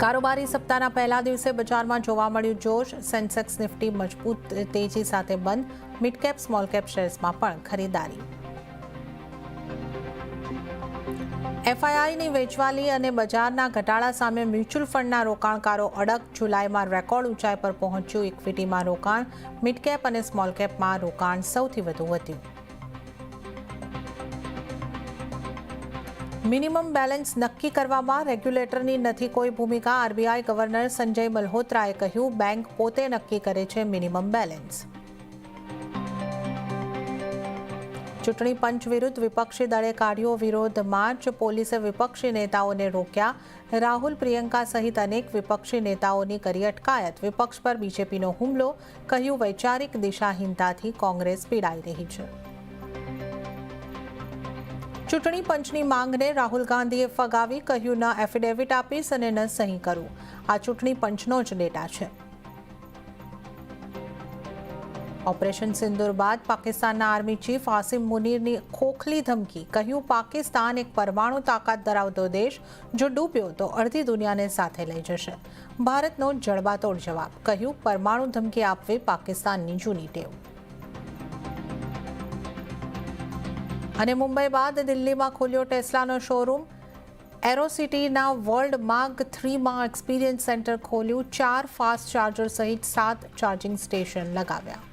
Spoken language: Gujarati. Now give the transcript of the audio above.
કારોબારી સપ્તાહના પહેલા દિવસે બજારમાં જોવા મળ્યું જોશ. સેન્સેક્સ નિફ્ટી મજબૂત તેજી સાથે બંધ. મિડ કેપ સ્મોલ કેપ શેર્સમાં પણ ખરીદારી. એફઆઈઆઈની વેચવાલી અને બજારના ઘટાડા સામે મ્યુચ્યુઅલ ફંડના રોકાણકારો અડગ. જુલાઈમાં રેકોર્ડ ઊંચાઈ પર પહોંચ્યું ઇક્વિટીમાં રોકાણ. મિડ કેપ અને સ્મોલ કેપમાં રોકાણ સૌથી વધુ વધ્યું. મિનિમમ બેલેન્સ નક્કી કરવામાં રેગ્યુલેટરની નથી કોઈ ભૂમિકા. આરબીઆઈ ગવર્નર સંજય મલ્હોત્રાએ કહ્યું, બેંક પોતે નક્કી કરે છે મિનિમમ બેલેન્સ. ચૂંટણી પંચ વિરુદ્ધ વિપક્ષી દળે કાઢ્યો વિરોધ માર્ચ. પોલીસે વિપક્ષી નેતાઓને રોક્યા. રાહુલ, પ્રિયંકા સહિત અનેક વિપક્ષી નેતાઓની કરી અટકાયત. વિપક્ષ પર બીજેપીનો હુમલો. કહ્યું, વૈચારિક દિશાહીનતાથી કોંગ્રેસ પીડાઈ રહી છે. ચૂંટણી પંચની માંગને રાહુલ ગાંધીએ ફગાવી. કહ્યું, ન એફિડેવિટ આપીશ અને ન સહી કરું. આ ચૂંટણી પંચનો જ ડેટા છે. ઓપરેશન સિંદૂર બાદ પાકિસ્તાનના આર્મી ચીફ આસિમ મુનીરની ખોખલી ધમકી. કહ્યું, પાકિસ્તાન એક પરમાણુ તાકાત ધરાવતો દેશ. જો ડૂબ્યો તો અડધી દુનિયાને સાથે લઈ જશે. ભારતનો જડબાતોડ જવાબ. કહ્યું, પરમાણુ ધમકી આપવી પાકિસ્તાનની જૂની ટેવ. અને મુંબઈ બાદ દિલ્હીમાં ખુલ્યો ટેસ્લાનો શોરૂમ. એરોસિટીના વર્લ્ડ માર્ક 3માં એક્સપિરિયન્સ સેન્ટર ખોલ્યું. 4 ફાસ્ટ ચાર્જર સહિત 7 ચાર્જિંગ સ્ટેશન લગાવ્યા.